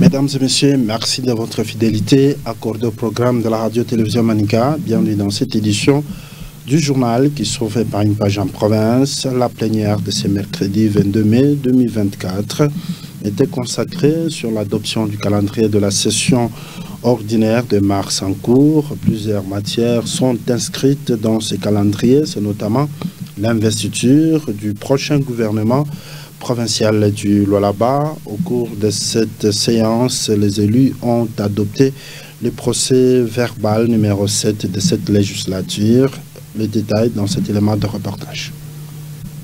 Mesdames et messieurs, merci de votre fidélité accordée au programme de la radio-télévision Manica. Bienvenue dans cette édition du journal qui s'ouvre par une page en province. La plénière de ce mercredi 22 mai 2024 était consacrée sur l'adoption du calendrier de la session ordinaire de mars en cours. Plusieurs matières sont inscrites dans ce calendrier, c'est notamment l'investiture du prochain gouvernement provincial du Lualaba. Au cours de cette séance, les élus ont adopté le procès verbal numéro 7 de cette législature. Les détails dans cet élément de reportage.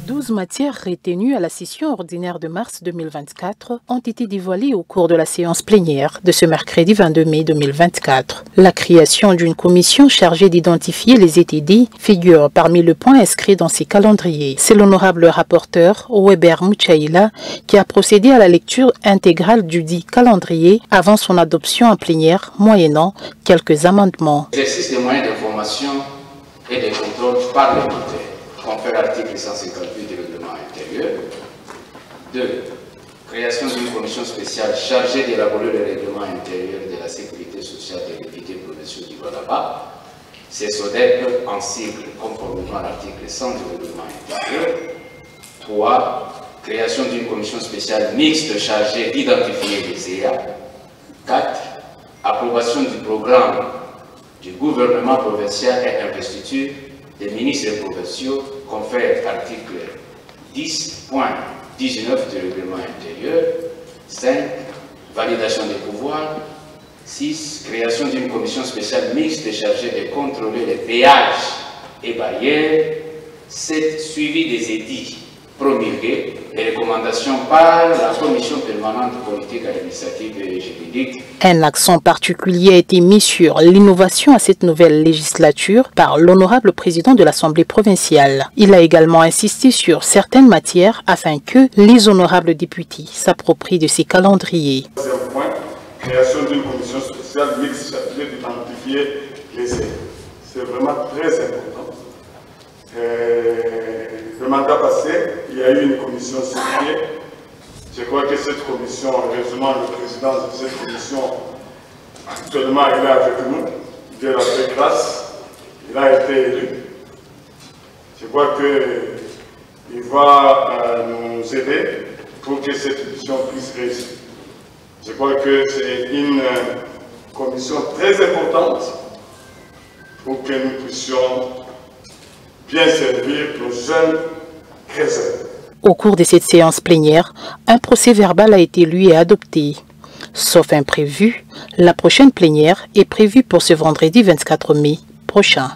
12 matières retenues à la session ordinaire de mars 2024 ont été dévoilées au cours de la séance plénière de ce mercredi 22 mai 2024. La création d'une commission chargée d'identifier les ETD figure parmi les points inscrits dans ces calendriers. C'est l'honorable rapporteur Weber Mouchaïla qui a procédé à la lecture intégrale du dit calendrier avant son adoption en plénière, moyennant quelques amendements. L'exercice des moyens d'information et des contrôles parlementaires confère l'article 158 du règlement intérieur. 2. Création d'une commission spéciale chargée d'élaborer le règlement intérieur de la sécurité sociale des députés provinciaux du Lualaba. C'est SODEP en sigle conformément à l'article 100 du règlement intérieur. 3. Création d'une commission spéciale mixte chargée d'identifier les EA. 4. Approbation du programme du gouvernement provincial et investiture des ministres provinciaux confère article 10.19 du règlement intérieur. 5. Validation des pouvoirs. 6. Création d'une commission spéciale mixte chargée de contrôler les péages et barrières. 7. Suivi des édits promulgués et recommandations par la commission permanente politique, administrative et juridique. Un accent particulier a été mis sur l'innovation à cette nouvelle législature par l'honorable président de l'Assemblée provinciale. Il a également insisté sur certaines matières afin que les honorables députés s'approprient de ces calendriers. Deuxième point, création d'une commission spéciale mixte chargée d'identifier les élus. C'est vraiment très important. Le mandat passé, il y a eu une commission située. Je crois que cette commission, heureusement, le président de cette commission, actuellement, il est avec nous. Dieu l'a fait grâce. Il a été élu. Je crois qu'il va nous aider pour que cette mission puisse réussir. Je crois que c'est une commission très importante pour que nous puissions bien servir nos jeunes chrétiens. Au cours de cette séance plénière, un procès verbal a été lu et adopté. Sauf imprévu, la prochaine plénière est prévue pour ce vendredi 24 mai prochain.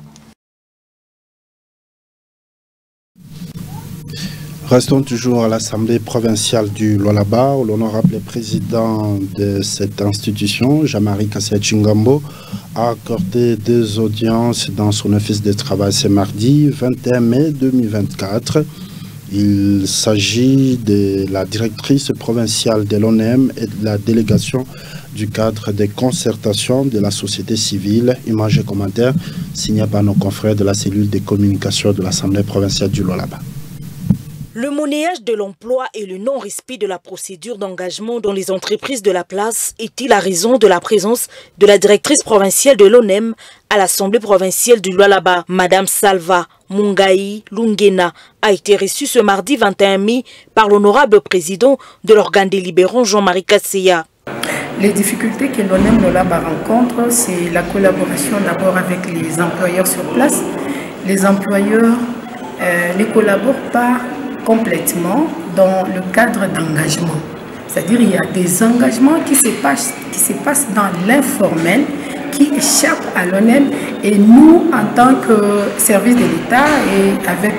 Restons toujours à l'Assemblée provinciale du Lualaba, où l'honorable président de cette institution, Jean-Marie Kassia-Chingambo, a accordé 2 audiences dans son office de travail ce mardi 21 mai 2024. Il s'agit de la directrice provinciale de l'ONEM et de la délégation du cadre de concertation de la société civile. Images et commentaires signés par nos confrères de la cellule de communication de l'Assemblée provinciale du Lualaba. Le monnayage de l'emploi et le non-respect de la procédure d'engagement dans les entreprises de la place était la raison de la présence de la directrice provinciale de l'ONEM à l'Assemblée provinciale du Lualaba. Madame Salva Mungai Lungena a été reçue ce mardi 21 mai par l'honorable président de l'organe délibérant Jean-Marie Kassia. Les difficultés que l'ONEM Lualaba rencontre, c'est la collaboration d'abord avec les employeurs sur place. Les employeurs ne collaborent pas complètement dans le cadre d'engagement. C'est-à-dire qu'il y a des engagements qui se passent dans l'informel, qui échappent à l'ONEM, et nous, en tant que service de l'État et avec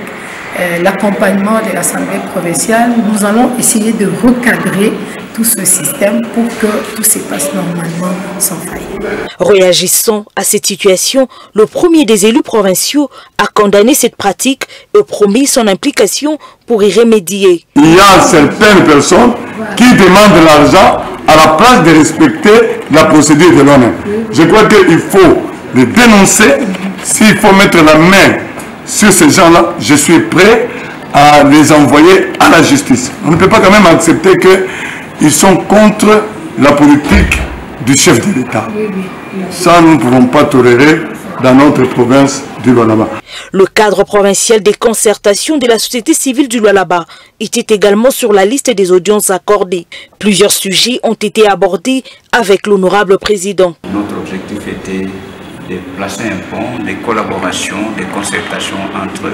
l'accompagnement de l'Assemblée provinciale, nous allons essayer de recadrer tout ce système pour que tout se passe normalement sans faille. Réagissant à cette situation, le premier des élus provinciaux a condamné cette pratique et promis son implication pour y remédier. Il y a certaines personnes qui demandent l'argent à la place de respecter la procédure de l'ONU. Je crois qu'il faut les dénoncer. S'il faut mettre la main sur ces gens-là, je suis prêt à les envoyer à la justice. On ne peut pas quand même accepter qu'ils sont contre la politique du chef de l'État. Ça, nous ne pouvons pas tolérer dans notre province du Lualaba. Le cadre provincial des concertations de la société civile du Lualaba était également sur la liste des audiences accordées. Plusieurs sujets ont été abordés avec l'honorable président. Notre objectif était de placer un pont, des collaborations, des concertations entre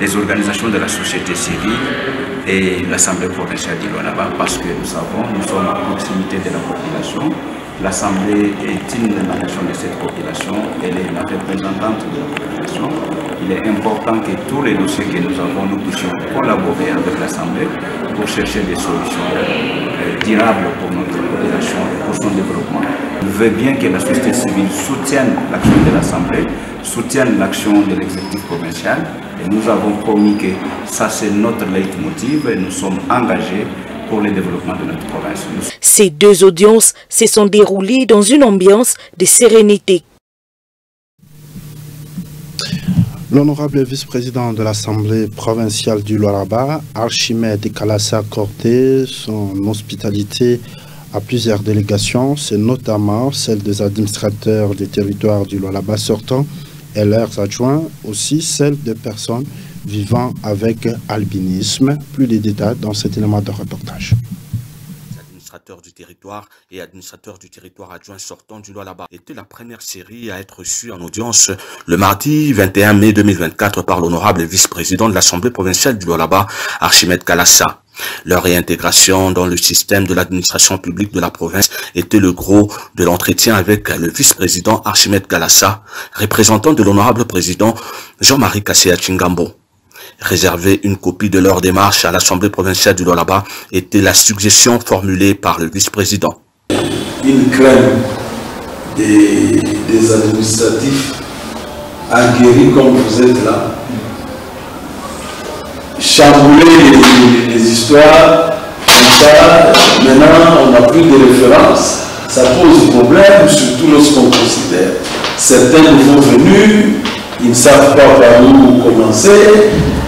les organisations de la société civile et l'Assemblée provinciale du Lualaba, parce que nous savons, nous sommes à proximité de la population. L'Assemblée est une émanation de cette population, elle est la représentante de la population. Il est important que tous les dossiers que nous avons, nous puissions collaborer avec l'Assemblée pour chercher des solutions durables pour notre population et pour son développement. Je veux bien que la société civile soutienne l'action de l'Assemblée, soutienne l'action de l'exécutif provincial. Et nous avons promis que ça c'est notre leitmotiv et nous sommes engagés pour le développement de notre province. Ces deux audiences se sont déroulées dans une ambiance de sérénité. L'honorable vice-président de l'Assemblée provinciale du Lualaba, Archimède Kalassa, a accordé son hospitalité à plusieurs délégations, c'est notamment celle des administrateurs des territoires du Lualaba sortants et leurs adjoints, aussi celle des personnes vivant avec albinisme. Plus de détails dans cet élément de reportage. Administrateurs du territoire et administrateurs du territoire adjoint sortant du Lualaba était la première série à être reçue en audience le mardi 21 mai 2024 par l'honorable vice-président de l'Assemblée provinciale du Lualaba, Archimède Kalassa. Leur réintégration dans le système de l'administration publique de la province était le gros de l'entretien avec le vice-président Archimède Kalassa, représentant de l'honorable président Jean-Marie Kasséa Chingambo. Réserver une copie de leur démarche à l'Assemblée provinciale du Lualaba était la suggestion formulée par le vice-président. Une crainte des administratifs aguerris comme vous êtes là, chambouler les histoires, comme ça, maintenant on n'a plus de références, ça pose problème, surtout lorsqu'on considère certains nouveaux venus, ils ne savent pas par où commencer.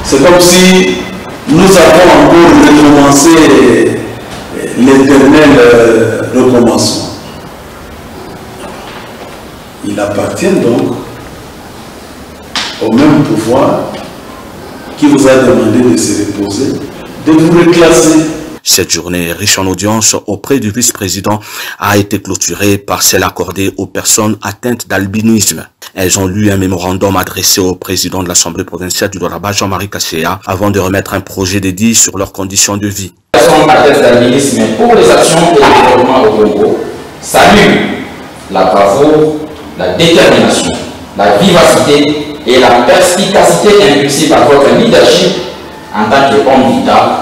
C'est comme si nous avons encore recommencé l'éternel recommencement. Il appartient donc au même pouvoir qui vous a demandé de se reposer, de vous reclasser. Cette journée riche en audience auprès du vice-président a été clôturée par celle accordée aux personnes atteintes d'albinisme. Elles ont lu un mémorandum adressé au président de l'Assemblée provinciale du Lualaba, Jean-Marie Kasséa, avant de remettre un projet d'édit sur leurs conditions de vie. Les personnes atteintes d'albinisme pour les actions et le développement au Congo saluent la bravoure, la détermination, la vivacité et la perspicacité impulsée par votre leadership en tant qu'homme d'État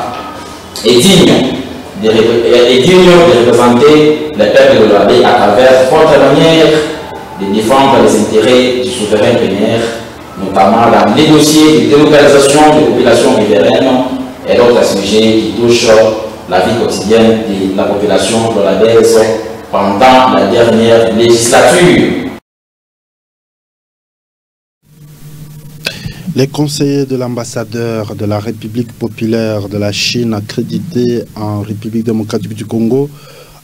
et digne de représenter le peuple de Lualaba à travers votre manière de défendre les intérêts du souverain plénière, notamment la négocier de délocalisation des populations riveraines et d'autres sujets qui touchent la vie quotidienne de la population lualabaise pendant la dernière législature. Les conseillers de l'ambassadeur de la République populaire de la Chine accrédité en République démocratique du Congo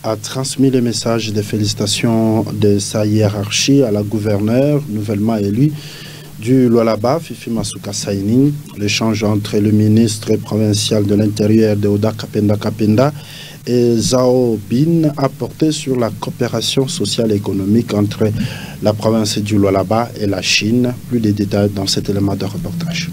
a transmis le message de félicitations de sa hiérarchie à la gouverneure nouvellement élue du Lualaba, Fifi Masuka Saini. L'échange entre le ministre provincial de l'Intérieur de Oda Kapenda Kapenda et Zhao Bin a porté sur la coopération sociale et économique entre la province du Lualaba et la Chine. Plus de détails dans cet élément de reportage.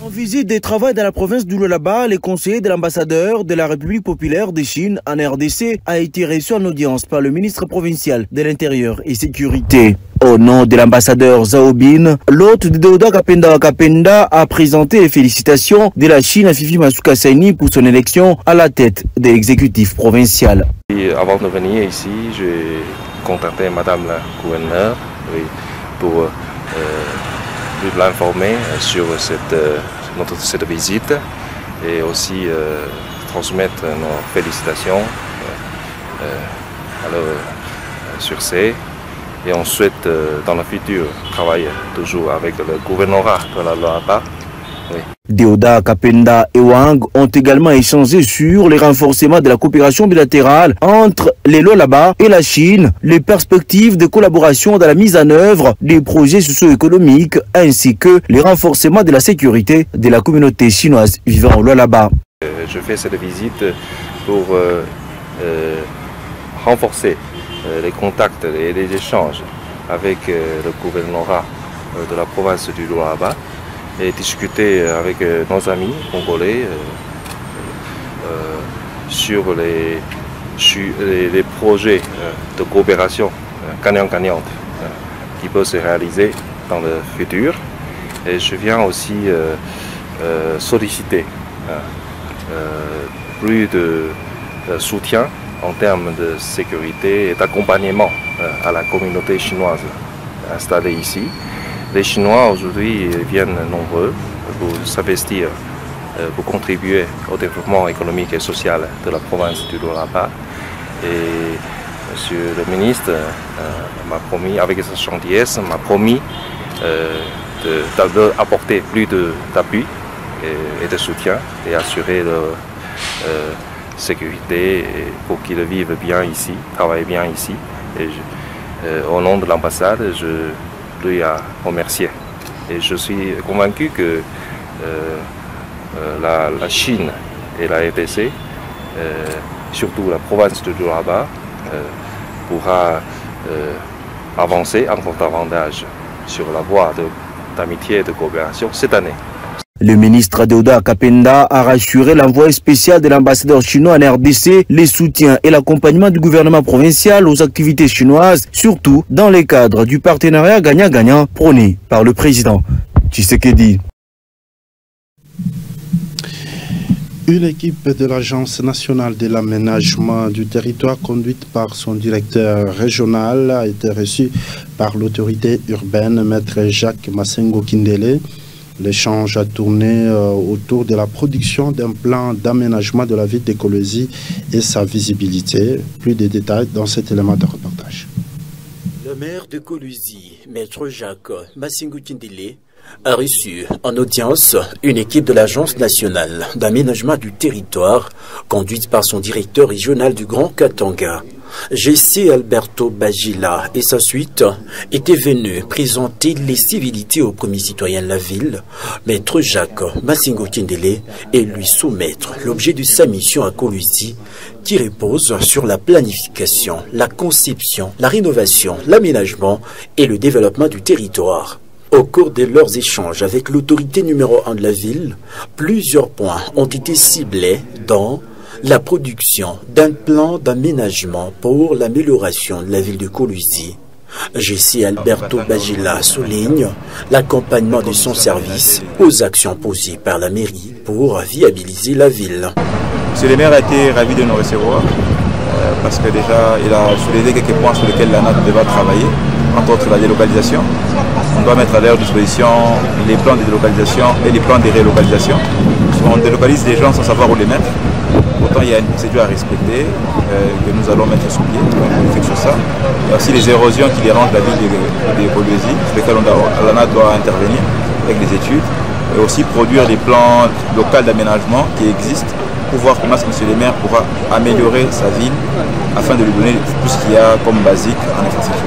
En visite de travail dans la province du Lualaba, les conseillers de l'ambassadeur de la République populaire de Chine en RDC a été reçu en audience par le ministre provincial de l'Intérieur et Sécurité. Au nom de l'ambassadeur Zhao Bin, l'hôte de Oda Kapenda Kapenda a présenté les félicitations de la Chine à Fifi Masuka Saini pour son élection à la tête de l'exécutif provincial. Et avant de venir ici, j'ai contacté Madame la gouverneure pour l'informer sur cette visite et aussi transmettre nos félicitations à leur succès. Et on souhaite dans le futur travailler toujours avec le gouvernorat de la Lualaba. Oui. Deoda Kapenda et Wang ont également échangé sur les renforcements de la coopération bilatérale entre les Lualaba et la Chine, les perspectives de collaboration dans la mise en œuvre des projets socio-économiques ainsi que les renforcements de la sécurité de la communauté chinoise vivant au Lualaba. Je fais cette visite pour renforcer les contacts et les échanges avec le gouvernorat de la province du Lualaba et discuter avec nos amis congolais sur les projets de coopération gagnant-gagnante qui peuvent se réaliser dans le futur. Et je viens aussi solliciter plus de soutien en termes de sécurité et d'accompagnement à la communauté chinoise installée ici. Les Chinois aujourd'hui viennent nombreux pour s'investir, pour contribuer au développement économique et social de la province du Lualaba. Et Monsieur le ministre m'a promis, avec sa gentillesse, m'a promis d'apporter plus d'appui et de soutien et assurer leur sécurité pour qu'ils vivent bien ici, travaillent bien ici. Et au nom de l'ambassade, je lui ai remercié. Et je suis convaincu que la Chine et la RDC, surtout la province de Lualaba, pourra avancer encore davantage sur la voie d'amitié et de coopération cette année. Le ministre Deoda Kapenda a rassuré l'envoyé spécial de l'ambassadeur chinois en RDC les soutiens et l'accompagnement du gouvernement provincial aux activités chinoises, surtout dans le cadre du partenariat gagnant-gagnant prôné par le président Tshisekedi. Une équipe de l'Agence nationale de l'aménagement du territoire conduite par son directeur régional a été reçue par l'autorité urbaine, Maître Jacques Massengo Kindele. L'échange a tourné autour de la production d'un plan d'aménagement de la ville de Kolwezi et sa visibilité. Plus de détails dans cet élément de reportage. Le maire de Kolwezi, Maître Jacques Massengo Kindele, a reçu en audience une équipe de l'Agence nationale d'aménagement du territoire conduite par son directeur régional du Grand Katanga. G.C. Alberto Bagila et sa suite étaient venus présenter les civilités aux premiers citoyens de la ville, Maître Jacques Massengo Kindele, et lui soumettre l'objet de sa mission à Kolwezi qui repose sur la planification, la conception, la rénovation, l'aménagement et le développement du territoire. Au cours de leurs échanges avec l'autorité numéro 1 de la ville, plusieurs points ont été ciblés dans la production d'un plan d'aménagement pour l'amélioration de la ville de Kolwezi. G.C. Alberto Bagila souligne l'accompagnement de son service aux actions posées par la mairie pour viabiliser la ville. Monsieur le maire a été ravi de nous recevoir parce que déjà il a soulevé quelques points sur lesquels la NAT devra travailler, entre autres la délocalisation. On doit mettre à leur disposition les plans de délocalisation et les plans de relocalisation. On délocalise des gens sans savoir où les mettre. Pourtant, il y a une procédure à respecter que nous allons mettre sur pied, sur ça. Il y a aussi les érosions qui dérangent la ville de Kolwezi, sur lesquelles l'ANA doit intervenir avec les études. Et aussi produire des plans locaux d'aménagement qui existent pour voir comment M. le maire pourra améliorer sa ville afin de lui donner tout ce qu'il y a comme basique en infrastructure.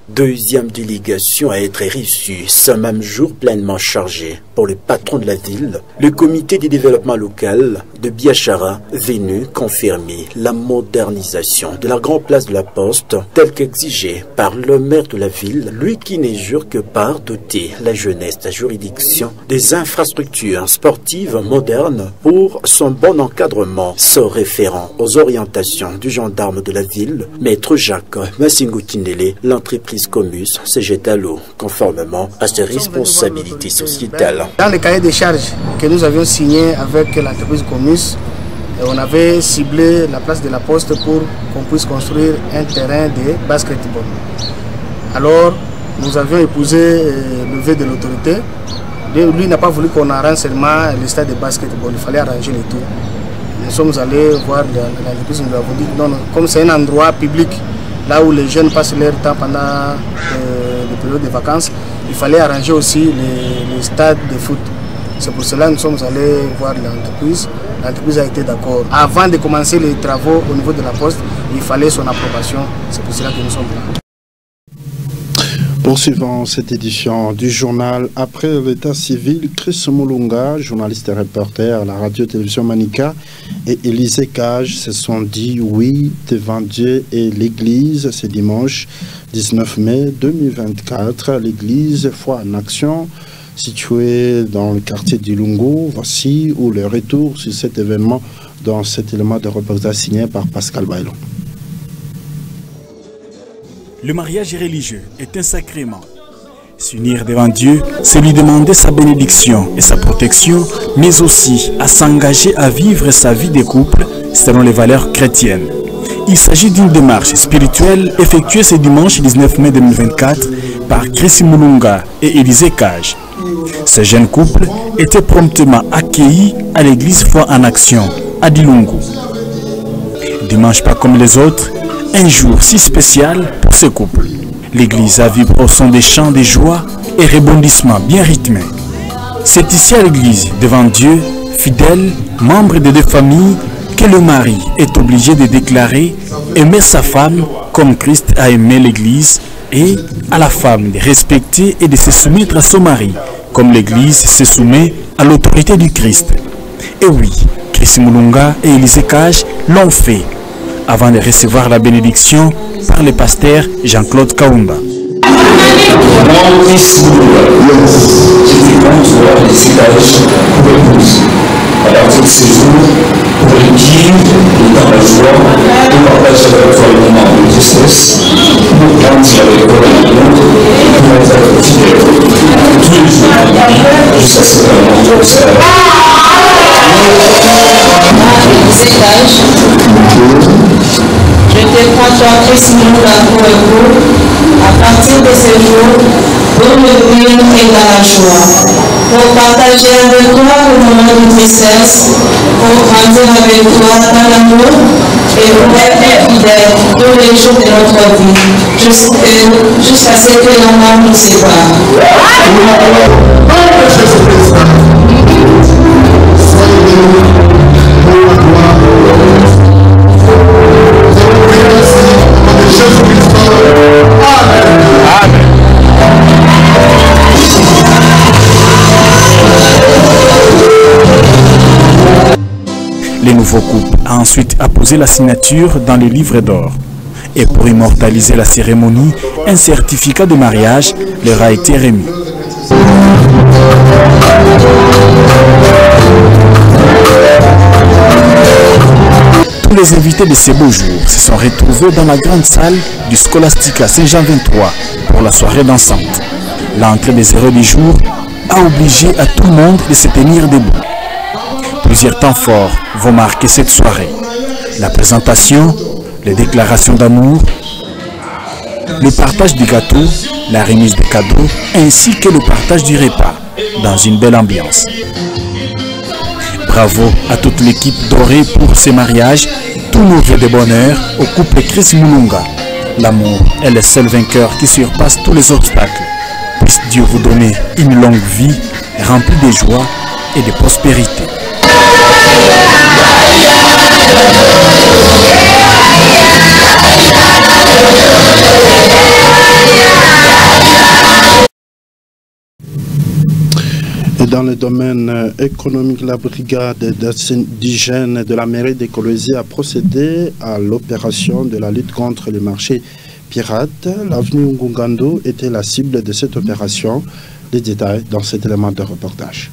Deuxième délégation à être reçue ce même jour pleinement chargée pour le patron de la ville, le comité du développement local de Biachara venu confirmer la modernisation de la grande place de la Poste telle qu'exigée par le maire de la ville, lui qui ne jure que par doter la jeunesse de la juridiction des infrastructures sportives modernes pour son bon encadrement, se référant aux orientations du gendarme de la ville, Maître Jacques Massengo Kindele, l'entreprise Comus se jette à l'eau conformément à ses responsabilités sociétales. Dans le cahier des charges que nous avions signé avec l'entreprise Comus, on avait ciblé la place de la Poste pour qu'on puisse construire un terrain de basketball. Alors, nous avions épousé le vœu de l'autorité. Lui n'a pas voulu qu'on arrange seulement le stade de basketball, il fallait arranger le tout. Nous sommes allés voir l'entreprise, nous avons dit non, comme c'est un endroit public, là où les jeunes passent leur temps pendant les périodes de vacances, il fallait arranger aussi les stades de foot. C'est pour cela que nous sommes allés voir l'entreprise. L'entreprise a été d'accord. Avant de commencer les travaux au niveau de la poste, il fallait son approbation. C'est pour cela que nous sommes là. Poursuivons cette édition du journal. Après l'état civil, Chris Mulunga, journaliste et reporter à la radio-télévision Manica, et Élisée Cage se sont dit oui devant Dieu et l'Église ce dimanche 19 mai 2024. L'Église Foi en Action, située dans le quartier d'Ilungu. Voici où le retour sur cet événement dans cet élément de reportage signé par Pascal Bailon. Le mariage religieux est un sacrement. S'unir devant Dieu, c'est lui demander sa bénédiction et sa protection, mais aussi à s'engager à vivre sa vie de couple selon les valeurs chrétiennes. Il s'agit d'une démarche spirituelle effectuée ce dimanche 19 mai 2024 par Chris Mulunga et Élisée Cage. Ce jeune couple était promptement accueilli à l'église Foi en Action à Dilungu. Dimanche pas comme les autres, un jour si spécial pour ce couple. L'église a vibré au son des chants de joie et rebondissements bien rythmés. C'est ici à l'église, devant Dieu, fidèle, membre des deux familles, que le mari est obligé de déclarer aimer sa femme comme Christ a aimé l'église, et à la femme de respecter et de se soumettre à son mari comme l'église se soumet à l'autorité du Christ. Et oui, Chris Mulunga et Élisée Cage l'ont fait avant de recevoir la bénédiction par le pasteur Jean-Claude Kaumba. À partir de ces jours, pour le dire, dans la joie, de partager avec toi le moment de tristesse, pour grandir avec toi dans le monde, pour être fidèle tous les jours de la vie, jusqu'à ce que le monde soit. Je te prends toi, Christ, pour époux, à partir de ce jour, pour le bien et dans la joie, pour partager avec toi le moment de tristesse, pour grandir avec toi dans l'amour et pour être fidèle tous les jours de notre vie, jusqu'à ce que la mort nous sépare. Le nouveau couple a ensuite apposé la signature dans le livre d'or. Et pour immortaliser la cérémonie, un certificat de mariage leur a été remis. Tous les invités de ces beaux jours se sont retrouvés dans la grande salle du Scholastica Saint-Jean 23 pour la soirée dansante. L'entrée des héros du jour a obligé à tout le monde de se tenir debout. Plusieurs temps forts vont marquer cette soirée. La présentation, les déclarations d'amour, le partage du gâteau, la remise des cadeaux, ainsi que le partage du repas dans une belle ambiance. Bravo à toute l'équipe dorée pour ce mariage, tout nos vœux de bonheur au couple Chris Mulunga. L'amour est le seul vainqueur qui surpasse tous les obstacles. Puisse Dieu vous donner une longue vie remplie de joie et de prospérité. Et dans le domaine économique, la brigade d'hygiène de la mairie de Kolwezi a procédé à l'opération de la lutte contre les marchés pirates. L'avenue Ngungando était la cible de cette opération. Les détails dans cet élément de reportage.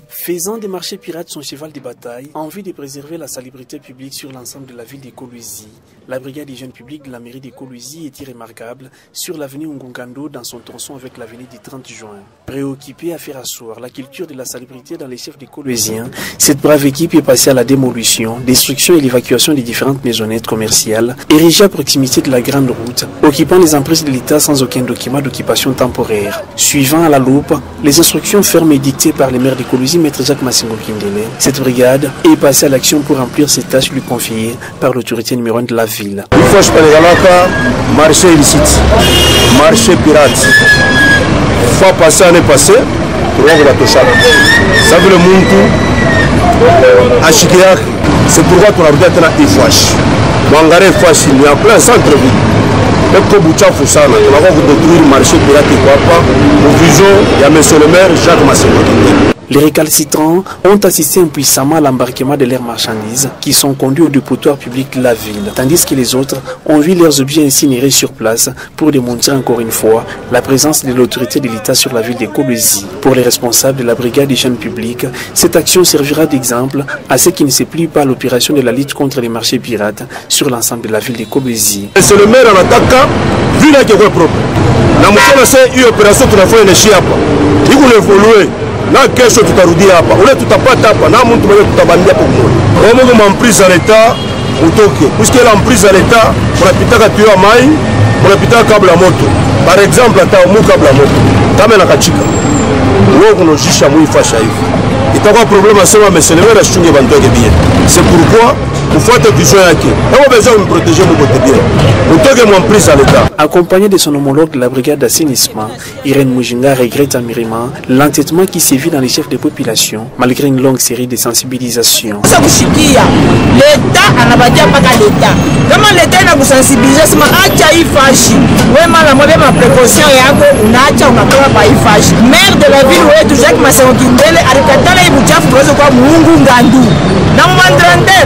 Faisant des marchés pirates son cheval de bataille, en vue de préserver la salubrité publique sur l'ensemble de la ville de Kolwezi, la brigade d'hygiène publique de la mairie de Kolwezi était remarquable sur l'avenue Ngungando dans son tronçon avec l'avenue du 30 juin. Préoccupée à faire asseoir la culture de la salubrité dans les chefs des Kolweziens, cette brave équipe est passée à la démolition, destruction et l'évacuation des différentes maisonnettes commerciales érigées à proximité de la grande route, occupant les emprises de l'État sans aucun document d'occupation temporaire. Suivant à la loupe les instructions fermes et dictées par le maire de Kolwezi, Jacques Massingo Kindele, cette brigade est passée à l'action pour remplir ses tâches lui confiées par l'autorité numéro 1 de la ville. Il faut marché illicite, marché pirate. fois passée, année passée, ça veut le monde à Chikiak. C'est pourquoi tu as regardé la Ifash. Mangare Ifash, il y a plein centre-ville. Et comme Boucha Foussana, on va détruire le marché pirate et Papa. Nous visons, il y a M. le maire Jacques Massémou. Les récalcitrants ont assisté impuissamment à l'embarquement de leurs marchandises qui sont conduits au dépotoir public de la ville, tandis que les autres ont vu leurs objets incinérés sur place pour démontrer encore une fois la présence de l'autorité de l'État sur la ville de Kolwezi. Pour les responsables de la brigade d'hygiène publique, cette action servira d'exemple à ceux qui ne se plient pas à l'opération de la lutte contre les marchés pirates sur l'ensemble de la ville de Kolwezi. C'est le maire en attaquant, vu là qu'il y a un problème. La moitié c'est une opération qui a fait une chiapa. Il voulait évoluer. Na kesho tutarudia hapa ule tutapata hapa na mtu mwenye tutabandia kwa mmoja wao mwa mprise à l'état utoke puisque la mprise à l'état unapitaka tuyau ya mai unapitaka kabla ya moto par exemple hata mu kabla ya moto kama na kachika wao kunojisha muifasha hivi itakuwa problème sema monsieur le maire ashunge bantu yake bien c'est pourquoi ufuate vision yake kama besoin de protéger mon côté bien utoke mwa mprise à l'état. Accompagné de son homologue de la brigade d'assainissement, Irène Mujinga regrette amérément l'entêtement qui sévit dans les chefs de population malgré une longue série de sensibilisations. L'État anabadia paka l'État. Kama l'État inakusensibiliser sema acha hii fashi. Wewe mara moja ma précaution yako unaacha unatoka pa hii fashi. Maire de la ville wetu Jacques Massémou Kindele alikatala hii buchafu tuweze kwa Mungu ngandu. Na mwandrande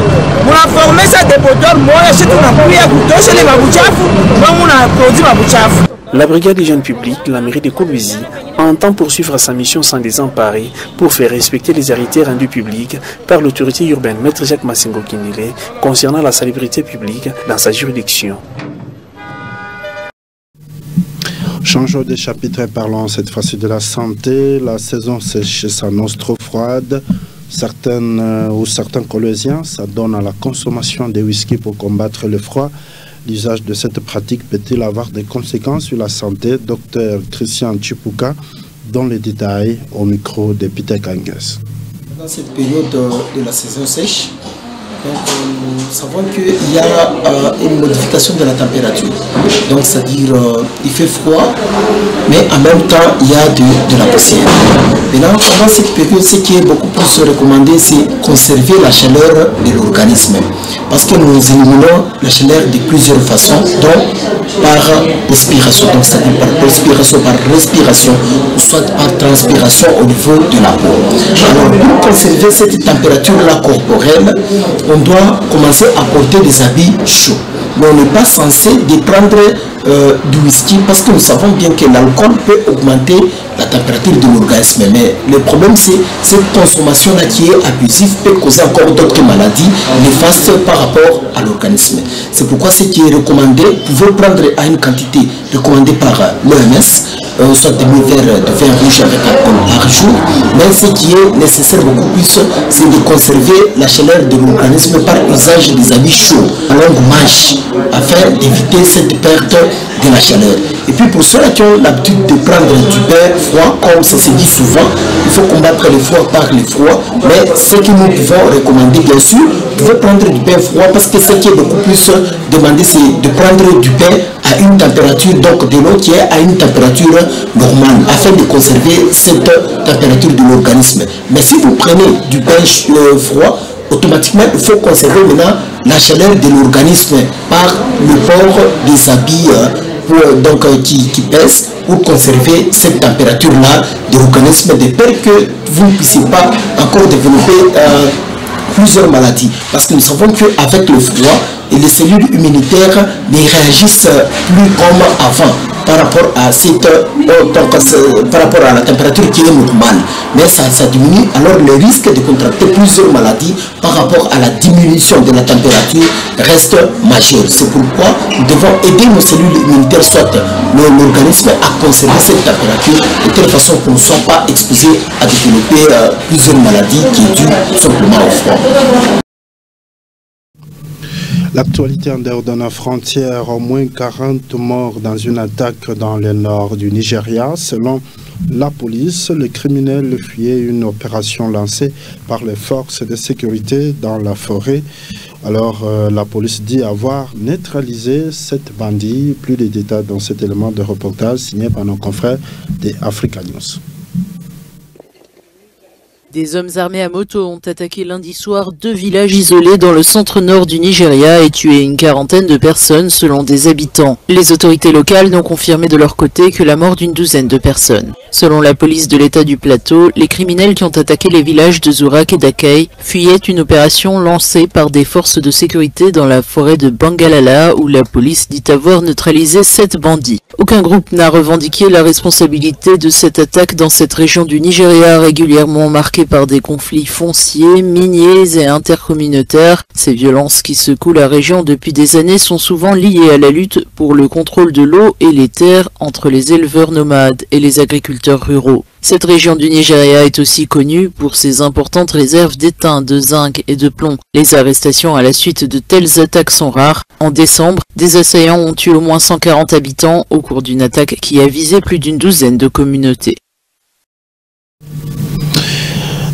munaforme sa dépotoir moya chez tunakuya kutosha ile mabuchafu kwa muna produit mabuchafu. La brigade d'hygiène publique de la mairie de Kolwezi entend poursuivre sa mission sans désemparer pour faire respecter les arrêtés rendus publics par l'autorité urbaine Maître Jacques Massémou Kindele concernant la salubrité publique dans sa juridiction. Changeons de chapitre et parlons cette fois-ci de la santé. La saison sèche s'annonce trop froide. Certains Kolweziens s'adonnent à la consommation de whisky pour combattre le froid. L'usage de cette pratique peut-il avoir des conséquences sur la santé? Docteur Christian Chipuka, dans les détails au micro de Peter Kangas. Dans cette période de la saison sèche, nous savons qu'il y a une modification de la température. Donc, c'est-à-dire il fait froid, mais en même temps, il y a de la poussière. Maintenant, pendant cette période, ce qui est beaucoup plus recommandé, c'est conserver la chaleur de l'organisme. Parce que nous éliminons la chaleur de plusieurs façons, donc par respiration, donc c'est-à-dire par respiration, ou soit par transpiration au niveau de la peau. Alors, pour conserver cette température-là corporelle, on doit commencer à porter des habits chauds. Mais on n'est pas censé prendre du whisky parce que nous savons bien que l'alcool peut augmenter la température de l'organisme. Mais le problème, c'est cette consommation-là qui est abusive peut causer encore d'autres maladies néfastes par rapport à l'organisme. C'est pourquoi ce qui est recommandé, vous pouvez prendre à une quantité recommandée par l'OMS, soit demi-verre de vin rouge avec alcool par jour. Mais ce qui est nécessaire beaucoup plus, c'est de conserver la chaleur de l'organisme par usage des habits chauds à longue manche, afin d'éviter cette perte de la chaleur. Et puis pour ceux qui ont l'habitude de prendre du bain froid, comme ça se dit souvent, il faut combattre le froid par le froid. Mais ce que nous pouvons recommander, bien sûr, vous pouvez prendre du bain froid parce que ce qui est beaucoup plus demandé, c'est de prendre du bain à une température, donc de l'eau qui est à une température normale, afin de conserver cette température de l'organisme. Mais si vous prenez du bain froid, automatiquement, il faut conserver maintenant la chaleur de l'organisme par le port des habits qui pèsent pour conserver cette température-là de l'organisme, de peur que vous ne puissiez pas encore développer plusieurs maladies. Parce que nous savons qu'avec le froid, les cellules immunitaires ne réagissent plus comme avant par rapport à par rapport à la température qui est normale. Mais ça diminue, alors le risque de contracter plusieurs maladies par rapport à la diminution de la température reste majeur. C'est pourquoi nous devons aider nos cellules immunitaires, soit l'organisme, à conserver cette température de telle façon qu'on ne soit pas exposé à développer plusieurs maladies qui sont dues simplement au froid. L'actualité en dehors de nos frontières, au moins 40 morts dans une attaque dans le nord du Nigeria. Selon la police, les criminels fuyaient une opération lancée par les forces de sécurité dans la forêt Alors, la police dit avoir neutralisé 7 bandits. Plus de détails dans cet élément de reportage signé par nos confrères des Africa News. Des hommes armés à moto ont attaqué lundi soir 2 villages isolés dans le centre-nord du Nigeria et tué une quarantaine de personnes selon des habitants. Les autorités locales n'ont confirmé de leur côté que la mort d'une douzaine de personnes. Selon la police de l'État du Plateau, les criminels qui ont attaqué les villages de Zourak et d'Akay fuyaient une opération lancée par des forces de sécurité dans la forêt de Bangalala où la police dit avoir neutralisé 7 bandits. Aucun groupe n'a revendiqué la responsabilité de cette attaque dans cette région du Nigeria régulièrement marquée par des conflits fonciers, miniers et intercommunautaires. Ces violences qui secouent la région depuis des années sont souvent liées à la lutte pour le contrôle de l'eau et les terres entre les éleveurs nomades et les agriculteurs ruraux. Cette région du Nigeria est aussi connue pour ses importantes réserves d'étain, de zinc et de plomb. Les arrestations à la suite de telles attaques sont rares. En décembre, des assaillants ont tué au moins 140 habitants au cours d'une attaque qui a visé plus d'une douzaine de communautés.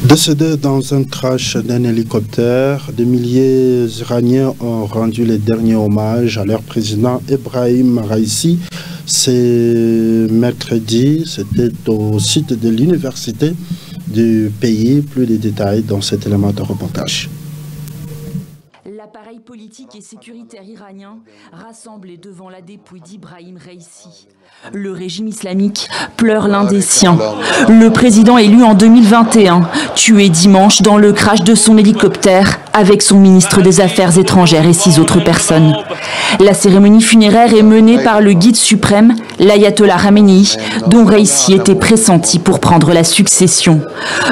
Décédés dans un crash d'un hélicoptère, des milliers d'Iraniens ont rendu les derniers hommages à leur président Ebrahim Raïssi. C'est mercredi, c'était au site de l'université du pays. Plus de détails dans cet élément de reportage. L'appareil politique et sécuritaire iranien rassemblé devant la dépouille d'Ibrahim Raïssi. Le régime islamique pleure l'un des siens. Le président élu en 2021, tué dimanche dans le crash de son hélicoptère avec son ministre des Affaires étrangères et 6 autres personnes. La cérémonie funéraire est menée par le guide suprême, l'ayatollah Khamenei, dont Raïssi était pressenti pour prendre la succession.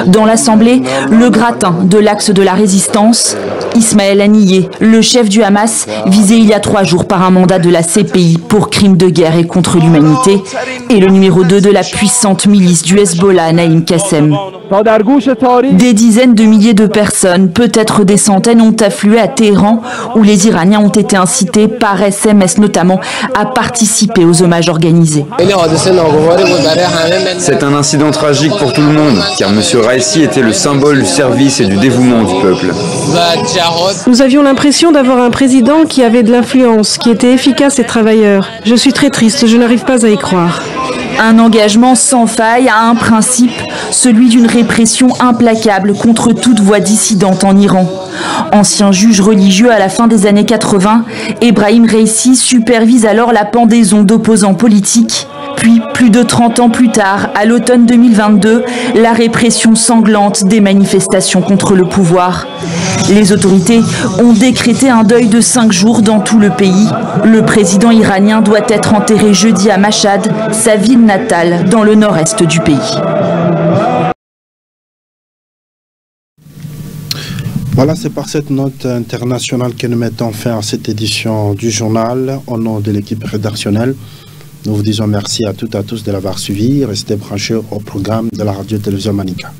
Dans l'Assemblée, le gratin de l'axe de la résistance, Ismaël Haniyeh, le chef du Hamas, visé il y a 3 jours par un mandat de la CPI pour crimes de guerre et contre l'humanité, et le numéro 2 de la puissante milice du Hezbollah, Naïm Qassem. Des dizaines de milliers de personnes, peut-être des centaines, ont afflué à Téhéran, où les Iraniens ont été incités par SMS notamment à participer aux hommages organisés. C'est un incident tragique pour tout le monde, car M. Raïssi était le symbole du service et du dévouement du peuple. Nous avions l'impression d'avoir un président qui avait de l'influence, qui était efficace et travailleur. Je suis très triste, je n'arrive pas à y croire. Un engagement sans faille à un principe, celui d'une répression implacable contre toute voix dissidente en Iran. Ancien juge religieux à la fin des années 80, Ebrahim Raïssi supervise alors la pendaison d'opposants politiques. Puis, plus de 30 ans plus tard, à l'automne 2022, la répression sanglante des manifestations contre le pouvoir. Les autorités ont décrété un deuil de 5 jours dans tout le pays. Le président iranien doit être enterré jeudi à Mashhad, sa ville natale, dans le nord-est du pays. Voilà, c'est par cette note internationale que nous mettons fin à cette édition du journal. Au nom de l'équipe rédactionnelle, nous vous disons merci à toutes et à tous de l'avoir suivi. Restez branchés au programme de la radio-télévision Manica.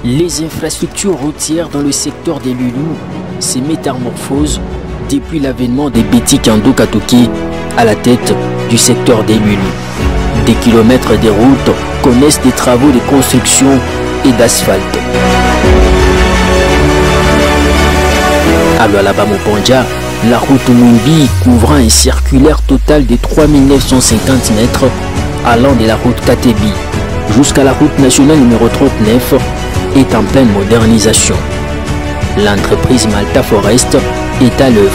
Les infrastructures routières dans le secteur des Lulou se métamorphosent depuis l'avènement des Betty Kando Katoke à la tête du secteur des Lulou. Des kilomètres des routes connaissent des travaux de construction et d'asphalte. À Lualaba Mopondja, la route Mumbi, couvrant un circulaire total de 3950 mètres, allant de la route Katebi jusqu'à la route nationale numéro 39, est en pleine modernisation. L'entreprise Malta Forest est à l'œuvre.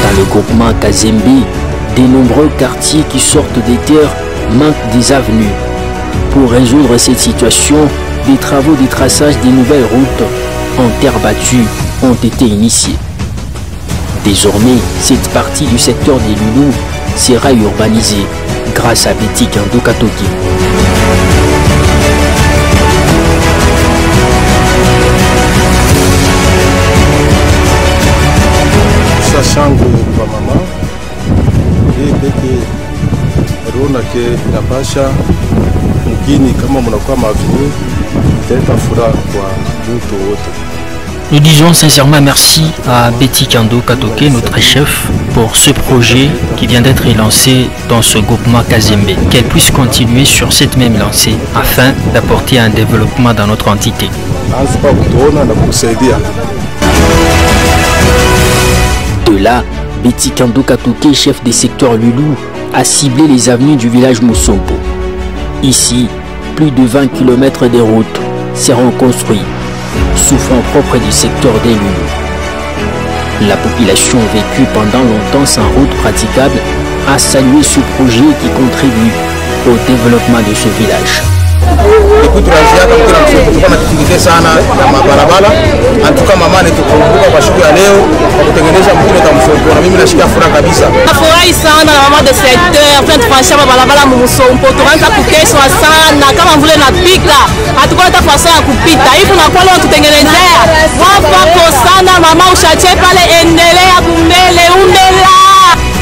Dans le groupement Kazembe, de nombreux quartiers qui sortent des terres manquent des avenues. Pour résoudre cette situation, des travaux de traçage des nouvelles routes en terre battue ont été initiés. Désormais, cette partie du secteur des Loulous sera urbanisée grâce à Betty Kando Katoke. Sachant que maman et beke rona ke inapasha mgini kama mnakuwa mavini italeta furaha kwa mtu wote. Nous disons sincèrement merci à Betty Kando Katoke, notre chef, pour ce projet qui vient d'être lancé dans ce groupement Kazembe. Qu'elle puisse continuer sur cette même lancée afin d'apporter un développement dans notre entité. De là, Betty Kando Katoke, chef des secteurs Loulou, a ciblé les avenues du village Moussompo. Ici, plus de 20 km de routes seront construits, souffrant propre du secteur des Loulous. La population vécue pendant longtemps sans route praticable a salué ce projet qui contribue au développement de ce village. Nafurahi sana na mama de secteur tunatufanyisha barabara Mumsompo, tunaanza kukeswa sana kama vile napika, hatukuwa hata fasi ya kupita hivi, na kwa leo tutengenezea wapako sana mama, ushache pale, endelea kumbele umbela.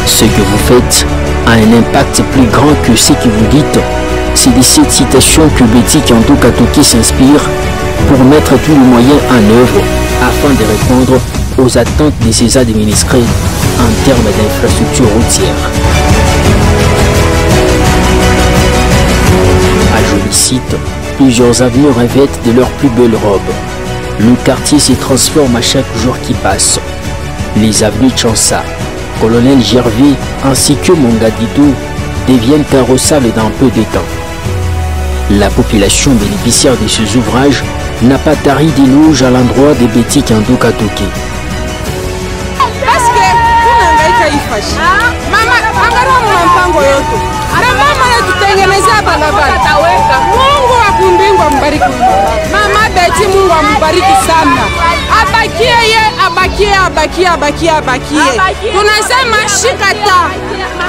Ce que vous faites a un impact plus grand que ce que vous dites. C'est de cette citation que Betty Kando Katoke s'inspire pour mettre tous les moyens en œuvre afin de répondre aux attentes de ses administrés en termes d'infrastructures routières. À Jolicite, plusieurs avenues revêtent de leurs plus belles robes. Le quartier se transforme à chaque jour qui passe. Les avenues Chansa, Colonel Gervais ainsi que Mongadito deviennent carrossables dans peu de temps. La population bénéficiaire de ces ouvrages n'a pas tari d'éloges à l'endroit de Betty Kando Katoke. Mama Betty, Mungu ambariki sana. Abakie. Tunasema shikata.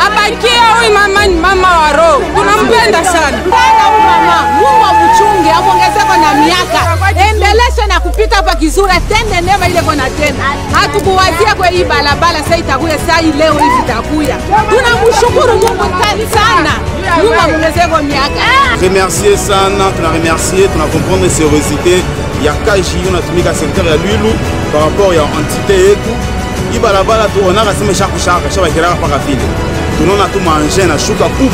Abakie huyu mama ni mama wa roho. Tunampenda sana. Mama, Mungu amchunge, amuongezeke na miaka. Endeleshe na kupita hapa kizuri, tende neema ile kona tena. Hatukuwazia kwa hii barabara sasa itakuya, sasa leo hivi itakuya. Tunamshukuru Mungu sana. Mungu amuongezeke miaka. Remercier sana, tunaremercier, tunakomprendre seriosité ya kaji unatumika secteur ya Lulu par rapport ya entité yetu. Hii barabara tu onaka sema shaka kiraka paka vile. Tunaona tu manger na shuka pup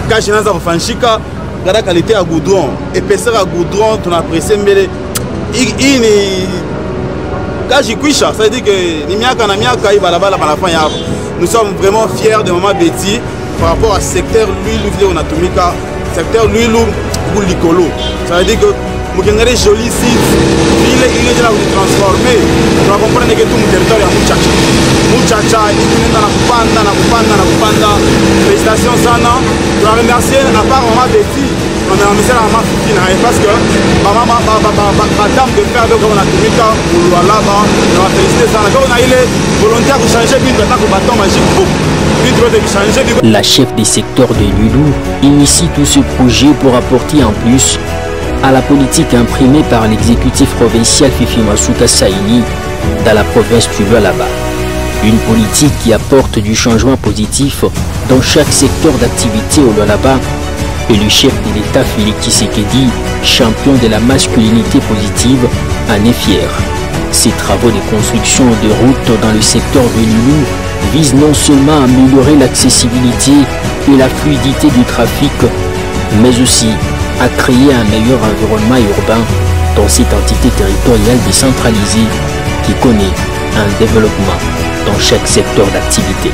kaji naanza kufanshika gara qualité ya goudron, épaisseur ya goudron tunaapprécier mbele. Hii ni kaji kuisha, ça veut dire que ni miaka na miaka hii barabara panafanya hapo. Nous sommes vraiment fiers de maman Betty par rapport à secteur Lulu vile unatumika secteur Lulu Likolo. Ça veut dire que Mukengere joli site, il est là où il transformer. Tu vas comprendre que tout mon territoire est Muchacha, il est dans la kupanda. Félicitations sana. Tu vas remercier à part maman Betty, on a remercié la maman Fifina parce que maman dame de faire comme la Tumika ou là-bas, on va féliciter sana. Quand on a eu volontaire pour changer une maintenant que bâton magique. La chef des secteurs de Loulou initie tout ce projet pour apporter en plus à la politique imprimée par l'exécutif provincial Fifi Masuka Saini dans la province du Lualaba. Une politique qui apporte du changement positif dans chaque secteur d'activité au Lualaba. Et le chef de l'État Félix Tshisekedi, champion de la masculinité positive, en est fier. Ces travaux de construction de routes dans le secteur de Lulu visent non seulement à améliorer l'accessibilité et la fluidité du trafic, mais aussi à créer un meilleur environnement urbain dans cette entité territoriale décentralisée qui connaît un développement dans chaque secteur d'activité.